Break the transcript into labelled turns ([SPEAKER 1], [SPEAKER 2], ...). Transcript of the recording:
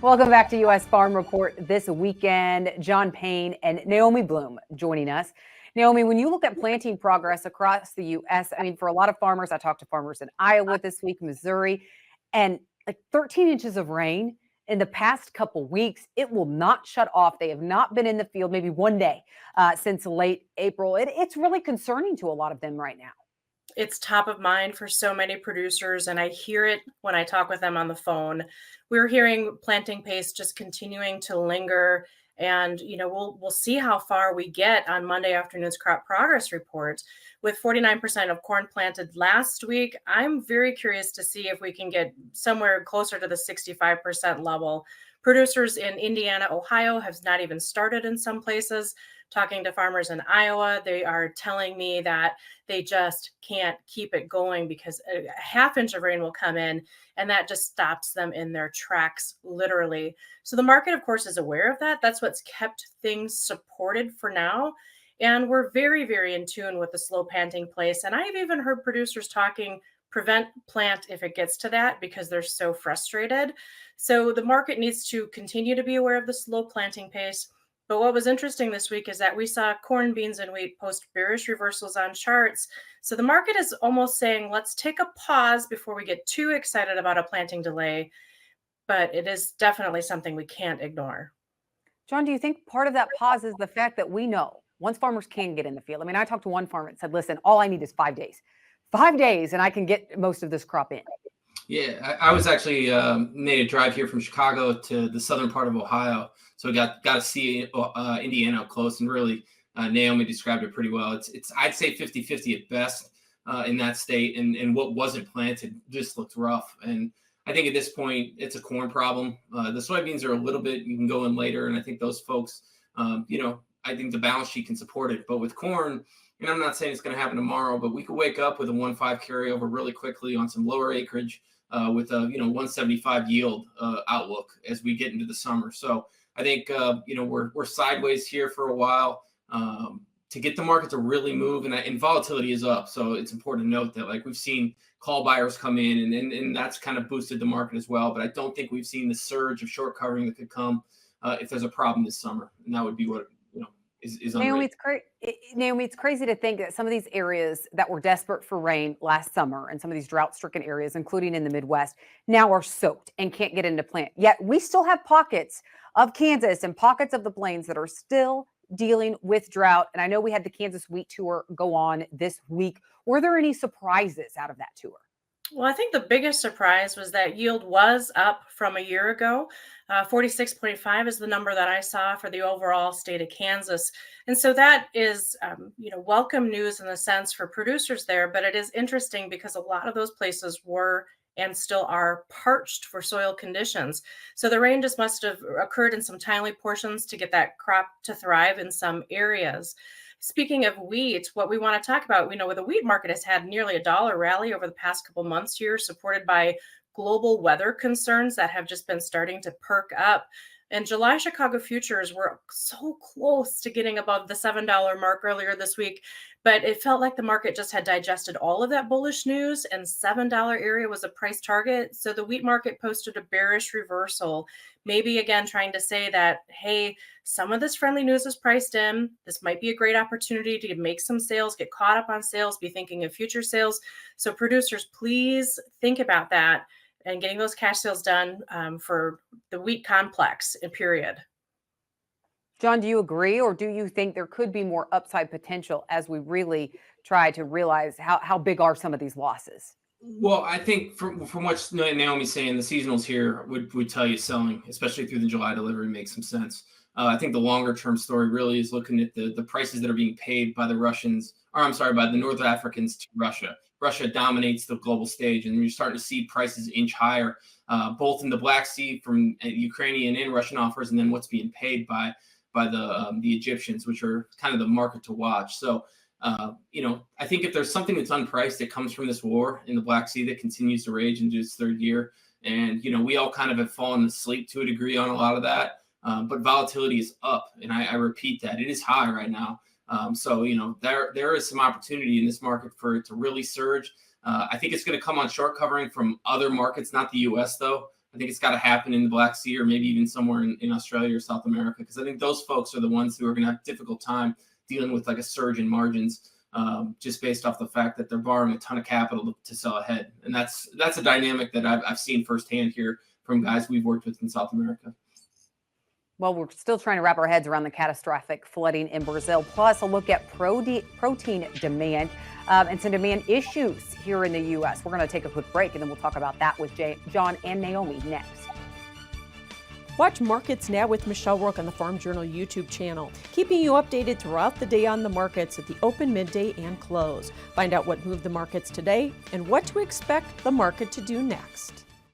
[SPEAKER 1] Welcome back to U.S. Farm Report this weekend. John Payne and Naomi Bloom joining us. Naomi, when you look at planting progress across the U.S., I mean, for a lot of farmers, I talked to farmers in Iowa this week, Missouri, and like 13 inches of rain in the past couple weeks, it will not shut off. They have not been in the field maybe one day since late April. It's really concerning to a lot of them right now.
[SPEAKER 2] It's top of mind for so many producers, and I hear it when I talk with them on the phone. We're hearing planting pace just continuing to linger, and we'll see how far we get on Monday afternoon's crop progress report. With 49% of corn planted last week, I'm very curious to see if we can get somewhere closer to the 65% level. Producers in Indiana, Ohio have not even started in some places. Talking to farmers in Iowa, they are telling me that they just can't keep it going because a half inch of rain will come in and that just stops them in their tracks, literally. So the market, of course, is aware of that. That's what's kept things supported for now. And we're very, very in tune with the slow planting place. And I've even heard producers talking prevent plant if it gets to that because they're so frustrated. So the market needs to continue to be aware of the slow planting pace. But what was interesting this week is that we saw corn, beans, and wheat post bearish reversals on charts. So the market is almost saying, let's take a pause before we get too excited about a planting delay. But it is definitely something we can't ignore.
[SPEAKER 1] John, do you think part of that pause is the fact that we know once farmers can get in the field? I mean, I talked to one farmer and said, listen, all I need is 5 days. 5 days, and I can get most of this crop in.
[SPEAKER 3] Yeah, I was actually made a drive here from Chicago to the southern part of Ohio, so we got to see Indiana up close, and really Naomi described it pretty well. It's I'd say 50-50 at best in that state, and what wasn't planted just looked rough. And I think at this point it's a corn problem. The soybeans are a little bit, you can go in later, and I think those folks, I think the balance sheet can support it. But with corn, and I'm not saying it's going to happen tomorrow, but we could wake up with a 1.5 carryover really quickly on some lower acreage with a 175 yield outlook as we get into the summer. So I think we're sideways here for a while to get the market to really move, and volatility is up. So it's important to note that like we've seen call buyers come in, and that's kind of boosted the market as well. But I don't think we've seen the surge of short covering that could come if there's a problem this summer, and that would be what is
[SPEAKER 1] Naomi, it's crazy to think that some of these areas that were desperate for rain last summer and some of these drought-stricken areas, including in the Midwest, now are soaked and can't get into plant. Yet we still have pockets of Kansas and pockets of the plains that are still dealing with drought. And I know we had the Kansas wheat tour go on this week. Were there any surprises out of that tour?
[SPEAKER 2] Well, I think the biggest surprise was that yield was up from a year ago. 46.5 is the number that I saw for the overall state of Kansas. And so that is, welcome news in the sense for producers there. But it is interesting because a lot of those places were and still are parched for soil conditions. So the rain just must have occurred in some timely portions to get that crop to thrive in some areas. Speaking of wheat, what we want to talk about, the wheat market has had nearly $1 rally over the past couple months here, supported by global weather concerns that have just been starting to perk up. And July Chicago futures were so close to getting above the $7 mark earlier this week, but it felt like the market just had digested all of that bullish news, and $7 area was a price target. So the wheat market posted a bearish reversal, maybe again trying to say that, hey, some of this friendly news is priced in. This might be a great opportunity to make some sales, get caught up on sales, be thinking of future sales. So producers, please think about that and getting those cash sales done for the wheat complex, period.
[SPEAKER 1] John, do you agree, or do you think there could be more upside potential as we really try to realize how big are some of these losses?
[SPEAKER 3] Well, I think from what Naomi's saying, the seasonals here would tell you selling, especially through the July delivery, makes some sense. I think the longer term story really is looking at the prices that are being paid by the Russians, or I'm sorry, by the North Africans to Russia. Russia dominates the global stage, and you're starting to see prices inch higher, both in the Black Sea from Ukrainian and Russian offers, and then what's being paid by the Egyptians, which are kind of the market to watch. So, I think if there's something that's unpriced that comes from this war in the Black Sea that continues to rage into its third year, and we all kind of have fallen asleep to a degree on a lot of that. But volatility is up, and I repeat that it is high right now. So there is some opportunity in this market for it to really surge. I think it's going to come on short covering from other markets, not the U.S. though. I think it's got to happen in the Black Sea or maybe even somewhere in Australia or South America, because I think those folks are the ones who are going to have a difficult time dealing with like a surge in margins, just based off the fact that they're borrowing a ton of capital to sell ahead. And that's a dynamic that I've seen firsthand here from guys we've worked with in South America.
[SPEAKER 1] Well, we're still trying to wrap our heads around the catastrophic flooding in Brazil, plus a look at protein demand and some demand issues here in the U.S. We're going to take a quick break, and then we'll talk about that with John and Naomi next.
[SPEAKER 4] Watch Markets Now with Michelle Rourke on the Farm Journal YouTube channel, keeping you updated throughout the day on the markets at the open, midday, and close. Find out what moved the markets today and what to expect the market to do next.